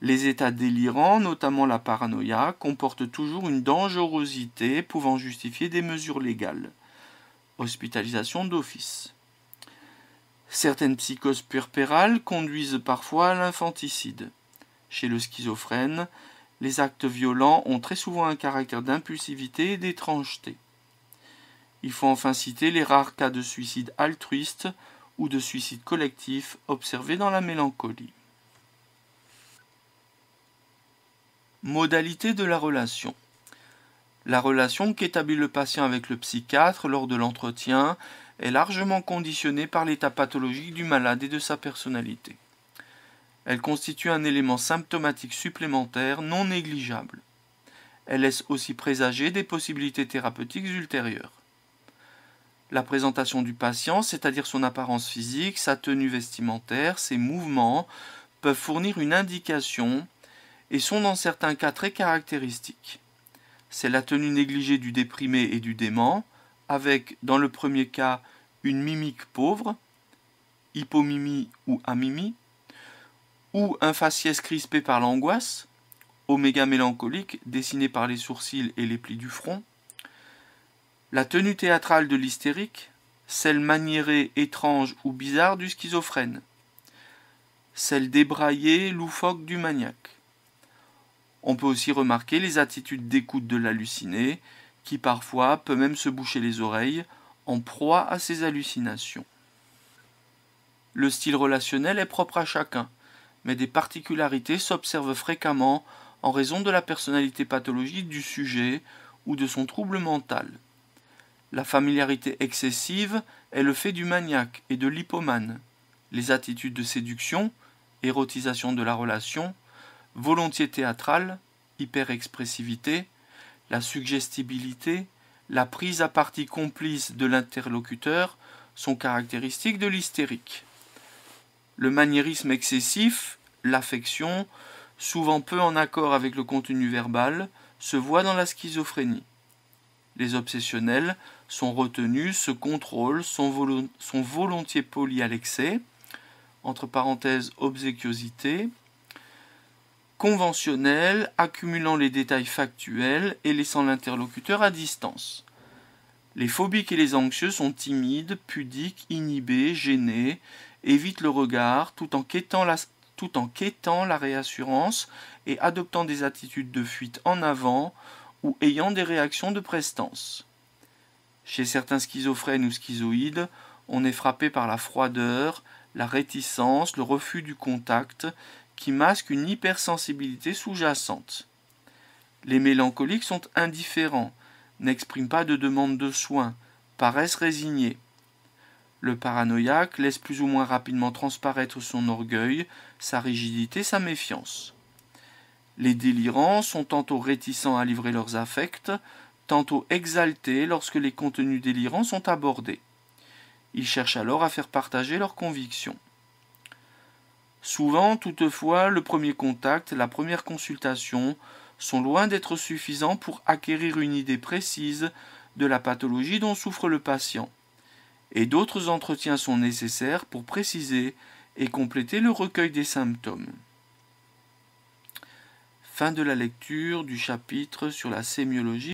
Les états délirants, notamment la paranoïa, comportent toujours une dangerosité pouvant justifier des mesures légales. Hospitalisation d'office. Certaines psychoses puerpérales conduisent parfois à l'infanticide. Chez le schizophrène, les actes violents ont très souvent un caractère d'impulsivité et d'étrangeté. Il faut enfin citer les rares cas de suicide altruiste ou de suicide collectif observés dans la mélancolie. Modalité de la relation. La relation qu'établit le patient avec le psychiatre lors de l'entretien est largement conditionnée par l'état pathologique du malade et de sa personnalité. Elle constitue un élément symptomatique supplémentaire non négligeable. Elle laisse aussi présager des possibilités thérapeutiques ultérieures. La présentation du patient, c'est-à-dire son apparence physique, sa tenue vestimentaire, ses mouvements, peuvent fournir une indication et sont dans certains cas très caractéristiques. C'est la tenue négligée du déprimé et du dément, avec, dans le premier cas, une mimique pauvre, hypomimie ou amimie, ou un faciès crispé par l'angoisse, oméga mélancolique dessiné par les sourcils et les plis du front, la tenue théâtrale de l'hystérique, celle maniérée, étrange ou bizarre du schizophrène, celle débraillée, loufoque du maniaque. On peut aussi remarquer les attitudes d'écoute de l'halluciné, qui parfois peut même se boucher les oreilles, en proie à ses hallucinations. Le style relationnel est propre à chacun, mais des particularités s'observent fréquemment en raison de la personnalité pathologique du sujet ou de son trouble mental. La familiarité excessive est le fait du maniaque et de l'hypomane. Les attitudes de séduction, érotisation de la relation, volontiers théâtrale, hyperexpressivité, la suggestibilité, la prise à partie complice de l'interlocuteur sont caractéristiques de l'hystérique. Le maniérisme excessif, l'affection, souvent peu en accord avec le contenu verbal, se voit dans la schizophrénie. Les obsessionnels sont retenus, se contrôlent, sont volontiers polis à l'excès, entre parenthèses obséquiosité, conventionnels, accumulant les détails factuels et laissant l'interlocuteur à distance. Les phobiques et les anxieux sont timides, pudiques, inhibés, gênés, évitent le regard tout en quêtant la réassurance et adoptant des attitudes de fuite en avant ou ayant des réactions de prestance. Chez certains schizophrènes ou schizoïdes, on est frappé par la froideur, la réticence, le refus du contact, qui masque une hypersensibilité sous-jacente. Les mélancoliques sont indifférents, n'expriment pas de demande de soins, paraissent résignés. Le paranoïaque laisse plus ou moins rapidement transparaître son orgueil, sa rigidité, sa méfiance. Les délirants sont tantôt réticents à livrer leurs affects, tantôt exaltés lorsque les contenus délirants sont abordés. Ils cherchent alors à faire partager leurs convictions. Souvent, toutefois, le premier contact, la première consultation sont loin d'être suffisants pour acquérir une idée précise de la pathologie dont souffre le patient. Et d'autres entretiens sont nécessaires pour préciser et compléter le recueil des symptômes. Fin de la lecture du chapitre sur la sémiologie.